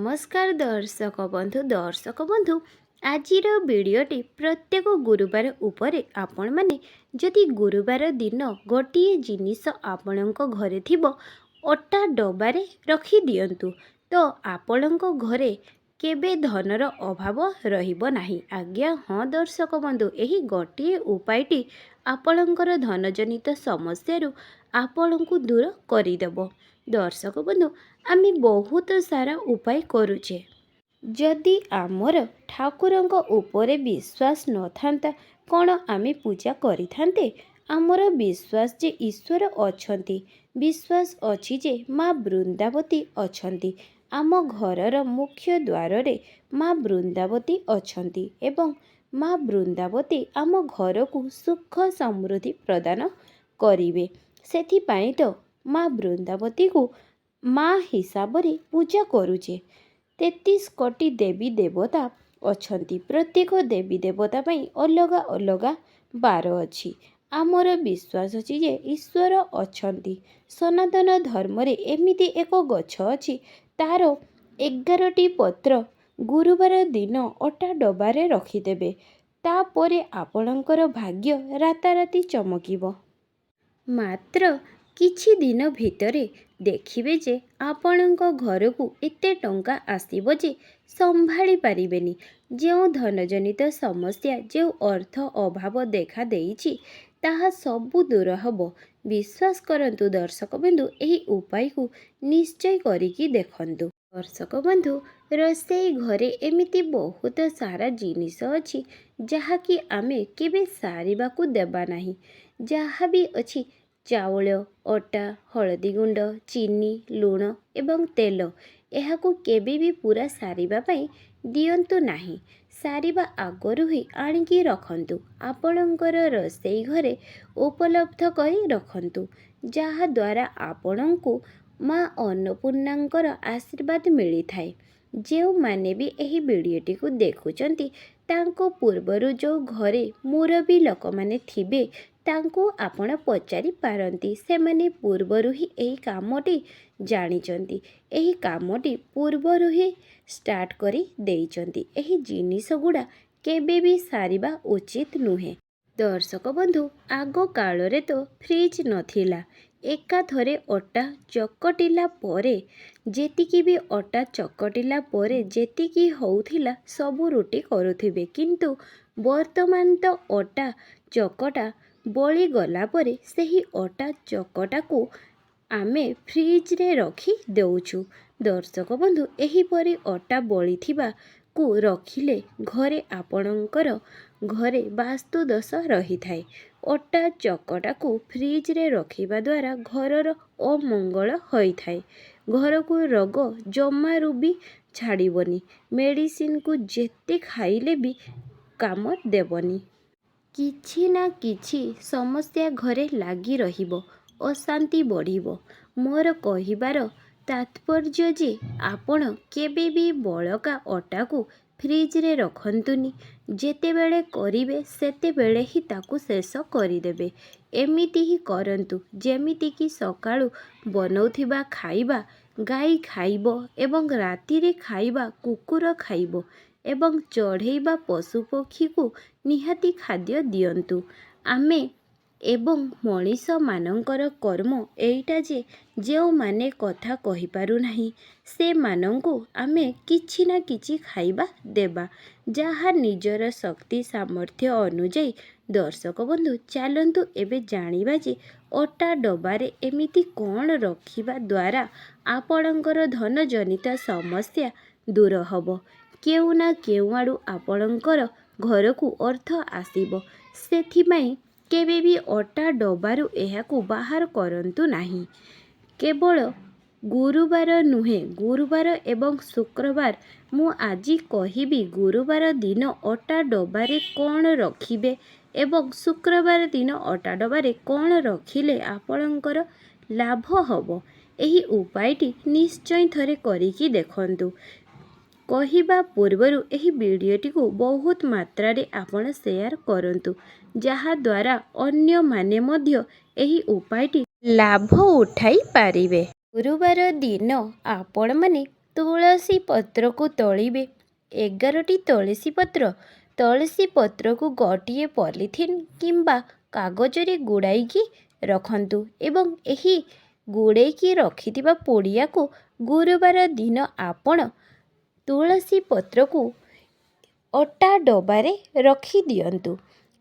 नमस्कार दर्शक बंधु आजिर भिडियोटी प्रत्येक गुरुवार उपरे आपण माने जदि गुरुवार दिन गोटे जिनिस आपणक घरे थिबो अटा डबारे रखी दियंतु तो आपणक घरे केबे धनर अभाव रहिबो नाही। आज्ञा हाँ दर्शक बंधु, यही गोटे उपायटी आपणकर धनजनित समस्यारू आपणकु दूर करिदेबो। दर्शक बंधु, आमे बहुत सारा उपाय करुचे। जदि आमर ठाकुरंक उपरे विश्वास न थांता कौन आमे पूजा करि थांते? आमर विश्वास जे ईश्वर अछंती, विश्वास अछि जे माँ वृंदावती अछंती। आम घरर मुख्य द्वार रे माँ वृंदावती अछंती एवं माँ वृंदावती आम घर को सुख समृद्धि प्रदान करिवे। सेथिपाई तो माँ वृंदावती को माँ हिसाब रे पूजा करुचे। 33 कोटी देवी देवता अछंती। प्रत्येक देवी देवता पई अलगा अलगा बार अछि। आमर विश्वास अछि जे ईश्वर अछंती। सनातन धर्म रे एमिति एक गछ अछि, तार 11टी पत्र गुरुवार दिन अटा डबारे रखिदेबे। तापरे आपणकर भाग्य राताराती चमकिबो। मात्र किछि दिन भितरे देखिबे जे आपणक घर को एते टंका आसीबो जे संभाली पारिबेनी। जो धनजनित समस्या, जो अर्थ अभाव देखा देइछि ताहा सबु दूर हबो। विश्वास करंतु दर्शक बंधु, एही उपाय को निश्चय करिकी देखंतु। दर्शक बंधु, रोषेई घरे एमिति बहुत सारा जिनिस अछि जहा कि आमे केबे सारिबाकू देबा नाही। जहा भी अछि चाउल, अटा, हलदी गुंड, चीनी, लुण एवं तेल, एहाकू केबे भी पूरा सारिबा पई दियंतु नाही। सारिबा आगरू ही आनिकी रखंतु। आपणकर रोषेई घरे उपलब्ध करी रखंतु, जहा द्वारा आपणंकु माँ अन्नपूर्णांकर आशीर्वाद मिली थाए। जो माने भी एही वीडियोटी को देखुचंती तांको पूर्वरु जो घरे मुरबी लोक माने थिबे तांको आपण पचारि पारंती। सेमाने पूर्वरु ही एही कामटी जानिचंती, एही कामटी पूर्वरु ही स्टार्ट करी देइचंती। एही जिनिस गुडा केबे भी सारिबा उचित नुहे। दर्शक बंधु, आगो कालरे तो फ्रिज नथिला। एका थरे अटा चकटिला परे जेतिकी भी अटा चकटिला परे जेतिकी होउथिला सबु रुटी करुथिबे, किंतु वर्तमान तो अटा चकटा बळी गला परे सेही अटा चकटा को आमे फ्रिज रे रखी देउछु। दर्शक बंधु, एही परी अटा बळी थिबा को रखिले घरे आपणकर घरे वास्तु दोष रही थाए। अटा चकटा को फ्रिज रे रखिबा द्वारा घरर अमंगल होई थाए। घर को रोग जमारू भी छाड़िबनी। मेडिसिन को जेते खाइले भी काम देबनी। किछि ना किछि समस्या घरे लागी रहिबो, अशांति बढ़िबो। मोर कहिबार तात्पर्य जे आपण केबे भी बळका अटा को फ्रिज रे रखंतुनी। जेते बेले करिवे सेते बेले ही ताकू शेष करिदेबे। एमिति ही करंतु जेमिति कि सकाळू बनौथिबा खाइबा गाई खाइबो एवं राति रे खाइबा कुकुर खाइबो एवं चढ़ेइबा पशु पक्षी को निहाती खाद्य दियंतु। आमे एवं मनीष मानंकर कर्म एइटा जे जो माने कथा कहि पारु नाही से मानंकु आमे किछि ना किछि खाइबा देबा, जहा निजर शक्ति सामर्थ्य अनुଯାयी। दर्शक बंधु, चलंतु एबे जानिबा जे अटा डबारे एमिति कोण रखिबा द्वारा आपणकर धन जनित समस्या दूर हबो। केउ ना केउ आडू आपणकर घर को अर्थ आसीबो। सेथिमाई केबे भी अटा डबारू एहाकू बाहर करंतु नाही। केवल गुरुवार नुहे, गुरुवार एवं शुक्रवार मु आजी कहिबी गुरुवार दिन अटा डबारे कोण रखिबे एवं शुक्रवार दिन अटा डबारे कोण रखिले आपणकर लाभ हबो। एही उपायटी निश्चय थरे करिकी देखंतु। कहिबा पूर्वरु एही वीडियोटी को बहुत मात्रा रे आपण शेयर करंतु, जहा द्वारा अन्य माने मध्य एही उपायटी लाभ उठाई पारिबे। गुरुवार दिन आपण माने ତୁଳସୀ ପତ୍ରକୁ ତୋଳିବେ। 11ଟି ତୁଳସୀ ପତ୍ର। ତୁଳସୀ ପତ୍ରକୁ ଗୋଟିଏ ପଲିଥିନ୍ କିମ୍ବା କାଗଜରେ ଗୁଡ଼ାଇକି ରଖନ୍ତୁ ଏବଂ ଏହି ଗୁଡ଼େଇକି ରଖିଥିବା ପୁଡ଼ିଆକୁ ଗୁରୁବାର ଦିନ ଆପଣ ତୁଳସୀ ପତ୍ରକୁ ଅଟା ଡବାରେ ରଖିଦିଅନ୍ତୁ।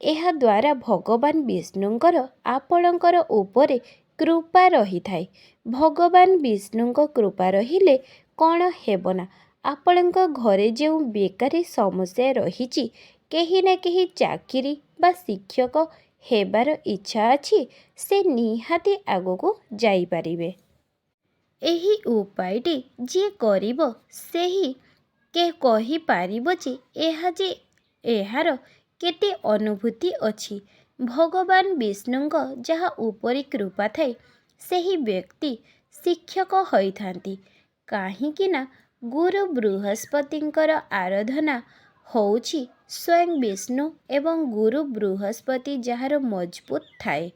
ଏହାଦ୍ୱାରା ଭଗବାନ ବିଷ୍ଣୁଙ୍କର ଆପଣଙ୍କର ଉପରେ କୃପା ରହିଥାଏ। ଭଗବାନ ବିଷ୍ଣୁଙ୍କ କୃପା ରହିଲେ କ'ଣ ହେବ ନା, ଆପଣଙ୍କ ଘରେ ଯେଉଁ ବେକାରୀ ସମସ୍ୟା ରହିଛି, କେହି ନା କେହି ଚାକିରି ବା ଶିକ୍ଷକ ହେବାର ଇଚ୍ଛା ଅଛି, ସେ ନିହାତି ଆଗକୁ ଯାଇପାରିବେ। ଏହି ଉପାୟଟି ଯିଏ କରିବ ସେହି କହିପାରିବ ଯେ ଏହାର କେତେ ଅନୁଭୂତି ଅଛି। ଭଗବାନ ବିଷ୍ଣୁଙ୍କ ଯାହା ଉପରେ କୃପା ଥାଏ ସେହି ବ୍ୟକ୍ତି ଶିକ୍ଷକ ହୋଇଥାନ୍ତି। କାହିଁକି ନା ଗୁରୁ ବୃହସ୍ପତିଙ୍କର ଆରାଧନା ହେଉଛି ସ୍ୱୟଂ ବିଷ୍ଣୁ ଏବଂ ଗୁରୁ ବୃହସ୍ପତି ଯାହାର ମଜବୁତ ଥାଏ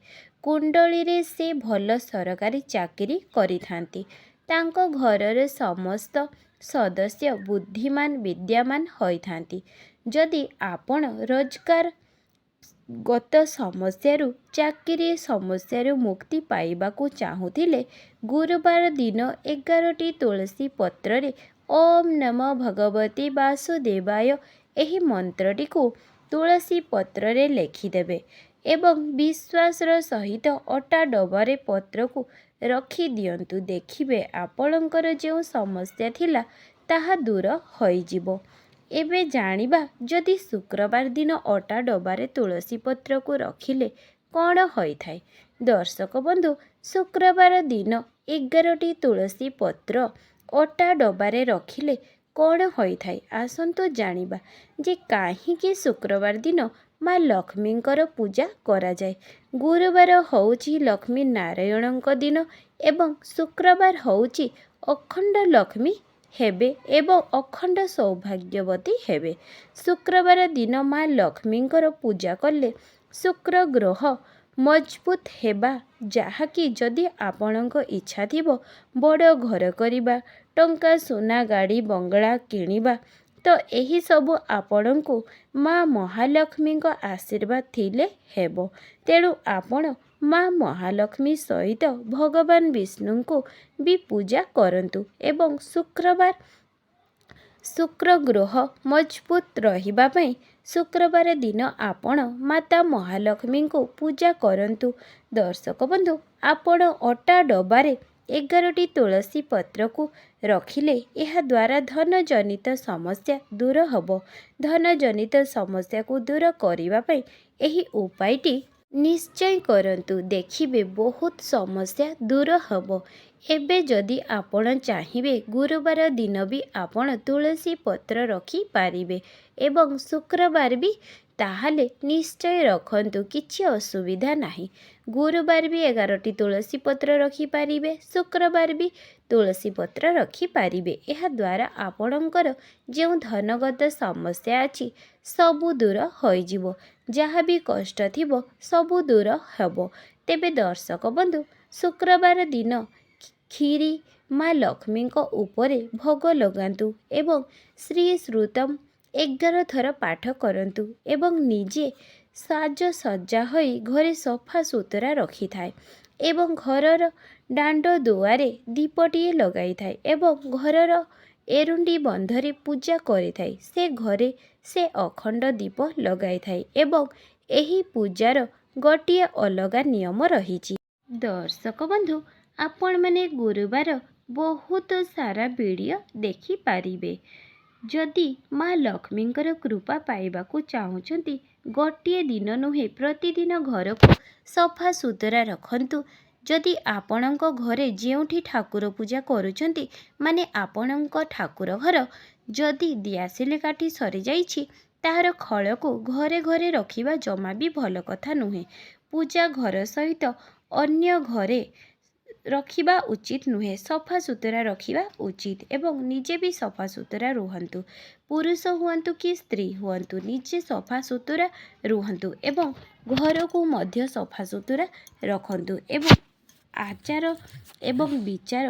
କୁଣ୍ଡଳୀରେ ସେ ଭଲ ସରକାରୀ ଚାକିରି କରିଥାନ୍ତି। ତାଙ୍କ ଘରର ସମସ୍ତ ସଦସ୍ୟ ବୁଦ୍ଧିମାନ ବିଦ୍ୟାମାନ ହୋଇଥାନ୍ତି। ଯଦି ଆପଣ ରୋଜଗାରଗତ ସମସ୍ୟାରୁ ଚାକିରି ସମସ୍ୟାରୁ ମୁକ୍ତି ପାଇବାକୁ ଚାହୁଁଥିଲେ, ଗୁରୁବାର ଦିନ 11ଟି ତୁଳସୀ ପତ୍ରରେ ଓମ୍ ନମୋ ଭଗବତେ ବାସୁଦେବାୟ ଏହି ମନ୍ତ୍ରଟିକୁ ତୁଳସୀ ପତ୍ରରେ ଲେଖିଦେବେ ଏବଂ ବିଶ୍ୱାସର ସହିତ ଅଟା ଡବାରେ ପତ୍ରକୁ ରଖିଦିଅନ୍ତୁ। ଦେଖିବେ ଆପଣଙ୍କର ଯେଉଁ ସମସ୍ୟା ଥିଲା ତାହା ଦୂର ହୋଇଯିବ। ଏବେ ଜାଣିବା ଯଦି ଶୁକ୍ରବାର ଦିନ ଅଟା ଡବାରେ ତୁଳସୀ ପତ୍ରକୁ ରଖିଲେ କ'ଣ ହୋଇଥାଏ। ଦର୍ଶକ ବନ୍ଧୁ, ଶୁକ୍ରବାର ଦିନ 11ଟି ତୁଳସୀ ପତ୍ର ଅଟା ଡବାରେ ରଖିଲେ କ'ଣ ହୋଇଥାଏ। ଆସନ୍ତୁ ଜାଣିବା ଯେ କାହିଁକି ଶୁକ୍ରବାର ଦିନ ମା ଲକ୍ଷ୍ମୀଙ୍କର ପୂଜା କରାଯାଏ। ଗୁରୁବାର ହେଉଛି ଲକ୍ଷ୍ମୀ ନାରାୟଣଙ୍କ ଦିନ ଏବଂ ଶୁକ୍ରବାର ହେଉଛି ଅଖଣ୍ଡ ଲକ୍ଷ୍ମୀ ହେବେ ଏବଂ ଅଖଣ୍ଡ ସୌଭାଗ୍ୟବତୀ ହେବେ। ଶୁକ୍ରବାର ଦିନ ମା ଲକ୍ଷ୍ମୀଙ୍କର ପୂଜା କଲେ ଶୁକ୍ର ଗ୍ରହ ମଜବୁତ ହେବା, ଯାହାକି ଯଦି ଆପଣଙ୍କ ଇଚ୍ଛା ଥିବ ବଡ଼ ଘର କରିବା, ଟଙ୍କା ସୁନା ଗାଡ଼ି ବଙ୍ଗଳା କିଣିବା, ତ ଏହିସବୁ ଆପଣଙ୍କୁ ମା ମହାଲକ୍ଷ୍ମୀଙ୍କ ଆଶୀର୍ବାଦ ଥିଲେ ହେବ। ତେଣୁ ଆପଣ ମା ମହାଲକ୍ଷ୍ମୀ ସହିତ ଭଗବାନ ବିଷ୍ଣୁଙ୍କୁ ବି ପୂଜା କରନ୍ତୁ ଏବଂ ଶୁକ୍ର ଗ୍ରହ ମଜବୁତ ରହିବା ପାଇଁ ଶୁକ୍ରବାର ଦିନ ଆପଣ ମାତା ମହାଲକ୍ଷ୍ମୀଙ୍କୁ ପୂଜା କରନ୍ତୁ। ଦର୍ଶକ ବନ୍ଧୁ, ଆପଣ ଅଟା ଡବାରେ 11ଟି ତୁଳସୀ ପତ୍ରକୁ ରଖିଲେ ଏହାଦ୍ୱାରା ଧନଜନିତ ସମସ୍ୟା ଦୂର ହେବ। ଧନଜନିତ ସମସ୍ୟାକୁ ଦୂର କରିବା ପାଇଁ ଏହି ଉପାୟଟି ନିଶ୍ଚୟ କରନ୍ତୁ। ଦେଖିବେ ବହୁତ ସମସ୍ୟା ଦୂର ହେବ। ଏବେ ଯଦି ଆପଣ ଚାହିଁବେ ଗୁରୁବାର ଦିନ ବି ଆପଣ ତୁଳସୀ ପତ୍ର ରଖିପାରିବେ ଏବଂ ଶୁକ୍ରବାର ବି, ତାହେଲେ ନିଶ୍ଚୟ ରଖନ୍ତୁ, କିଛି ଅସୁବିଧା ନାହିଁ। ଗୁରୁବାର ବି 11ଟି ତୁଳସୀ ପତ୍ର ରଖିପାରିବେ, ଶୁକ୍ରବାର ବି ତୁଳସୀ ପତ୍ର ରଖିପାରିବେ। ଏହାଦ୍ୱାରା ଆପଣଙ୍କର ଯେଉଁ ଧନଗତ ସମସ୍ୟା ଅଛି ସବୁ ଦୂର ହୋଇଯିବ। ଯାହା ବି କଷ୍ଟ ଥିବ ସବୁ ଦୂର ହେବ। ତେବେ ଦର୍ଶକ ବନ୍ଧୁ, ଶୁକ୍ରବାର ଦିନ କ୍ଷୀରି ମା ଲକ୍ଷ୍ମୀଙ୍କ ଉପରେ ଭୋଗ ଲଗାନ୍ତୁ ଏବଂ ଶ୍ରୀ ଶ୍ରୁତମ୍ 11 ଥର ପାଠ କରନ୍ତୁ ଏବଂ ନିଜେ ସାଜସଜ୍ଜା ହୋଇ ଘରେ ସଫା ସୁତୁରା ରଖିଥାଏ ଏବଂ ଘରର ଦାଣ୍ଡ ଦୁଆରେ ଦୀପଟିଏ ଲଗାଇଥାଏ ଏବଂ ଘରର ଏରୁଣ୍ଡି ବନ୍ଧରେ ପୂଜା କରିଥାଏ। ସେ ଘରେ ସେ ଅଖଣ୍ଡ ଦୀପ ଲଗାଇଥାଏ ଏବଂ ଏହି ପୂଜାର ଗୋଟିଏ ଅଲଗା ନିୟମ ରହିଛି। ଦର୍ଶକ ବନ୍ଧୁ, ଆପଣମାନେ ଗୁରୁବାର ବହୁତ ସାରା ଭିଡ଼ିଓ ଦେଖିପାରିବେ। ଯଦି ମା ଲକ୍ଷ୍ମୀଙ୍କର କୃପା ପାଇବାକୁ ଚାହୁଁଛନ୍ତି, ଗୋଟିଏ ଦିନ ନୁହେଁ ପ୍ରତିଦିନ ଘରକୁ ସଫା ସୁତୁରା ରଖନ୍ତୁ। ଯଦି ଆପଣଙ୍କ ଘରେ ଯେଉଁଠି ଠାକୁର ପୂଜା କରୁଛନ୍ତି, ମାନେ ଆପଣଙ୍କ ଠାକୁର ଘର ଯଦି ଦିଆସିଲି କାଠି ସରିଯାଇଛି, ତାହାର ଖଳକୁ ଘରେ ଘରେ ରଖିବା ଜମା ବି ଭଲ କଥା ନୁହେଁ। ପୂଜା ଘର ସହିତ ଅନ୍ୟ ଘରେ ରଖିବା ଉଚିତ ନୁହେଁ। ସଫା ସୁତୁରା ରଖିବା ଉଚିତ ଏବଂ ନିଜେ ବି ସଫା ସୁତୁରା ରୁହନ୍ତୁ। ପୁରୁଷ ହୁଅନ୍ତୁ କି ସ୍ତ୍ରୀ ହୁଅନ୍ତୁ, ନିଜେ ସଫା ସୁତୁରା ରୁହନ୍ତୁ ଏବଂ ଘରକୁ ମଧ୍ୟ ସଫା ସୁତୁରା ରଖନ୍ତୁ ଏବଂ ଆଚାର ଏବଂ ବିଚାର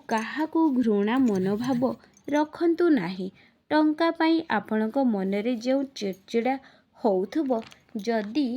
କାହାକୁ ଘୃଣା ମନୋଭାବ ରଖନ୍ତୁ ନାହିଁ। ଟଙ୍କା ପାଇଁ ଆପଣଙ୍କ ମନରେ ଯେଉଁ ଚିଡ଼ଚିଡ଼ା ହେଉଥିବ, ଯଦି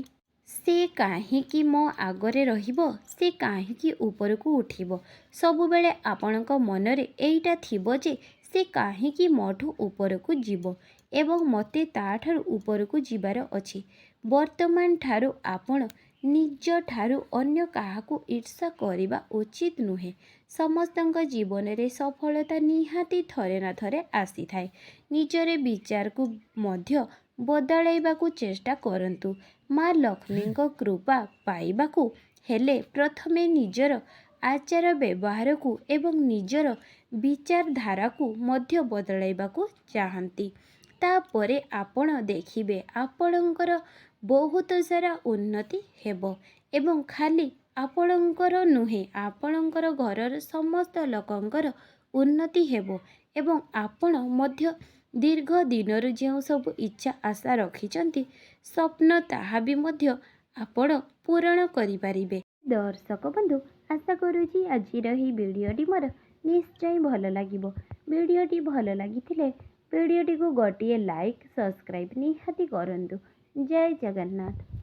ସେ କାହିଁକି ମୋ ଆଗରେ ରହିବ, ସେ କାହିଁକି ଉପରକୁ ଉଠିବ, ସବୁବେଳେ ଆପଣଙ୍କ ମନରେ ଏଇଟା ଥିବ ଯେ ସେ କାହିଁକି ମୋଠୁ ଉପରକୁ ଯିବ ଏବଂ ମୋତେ ତା'ଠାରୁ ଉପରକୁ ଯିବାର ଅଛି। ବର୍ତ୍ତମାନ ଠାରୁ ଆପଣ ନିଜଠାରୁ ଅନ୍ୟ କାହାକୁ ଈର୍ଷା କରିବା ଉଚିତ ନୁହେଁ। ସମସ୍ତଙ୍କ ଜୀବନରେ ସଫଳତା ନିହାତି ଥରେ ନା ଥରେ ଆସିଥାଏ। ନିଜର ବିଚାରକୁ ମଧ୍ୟ ବଦଳାଇବାକୁ ଚେଷ୍ଟା କରନ୍ତୁ। ମା ଲକ୍ଷ୍ମୀଙ୍କ କୃପା ପାଇବାକୁ ହେଲେ ପ୍ରଥମେ ନିଜର ଆଚାର ବ୍ୟବହାରକୁ ଏବଂ ନିଜର ବିଚାରଧାରାକୁ ମଧ୍ୟ ବଦଳାଇବାକୁ ଚାହାନ୍ତି। ତାପରେ ଆପଣ ଦେଖିବେ ଆପଣଙ୍କର ବହୁତ ସାରା ଉନ୍ନତି ହେବ ଏବଂ ଖାଲି ଆପଣଙ୍କର ନୁହେଁ, ଆପଣଙ୍କର ଘରର ସମସ୍ତ ଲୋକଙ୍କର ଉନ୍ନତି ହେବ ଏବଂ ଆପଣ ମଧ୍ୟ ଦୀର୍ଘ ଦିନରୁ ଯେଉଁ ସବୁ ଇଚ୍ଛା ଆଶା ରଖିଛନ୍ତି, ସ୍ୱପ୍ନ, ତାହା ବି ମଧ୍ୟ ଆପଣ ପୂରଣ କରିପାରିବେ। ଦର୍ଶକ ବନ୍ଧୁ, ଆଶା କରୁଛି ଆଜିର ଏହି ଭିଡ଼ିଓଟି ମୋର ନିଶ୍ଚୟ ଭଲ ଲାଗିବ। ଭିଡ଼ିଓଟି ଭଲ ଲାଗିଥିଲେ ଭିଡ଼ିଓଟିକୁ ଗୋଟିଏ ଲାଇକ୍, ସବସ୍କ୍ରାଇବ୍ ନିହାତି କରନ୍ତୁ। ଜୟ ଜଗନ୍ନାଥ।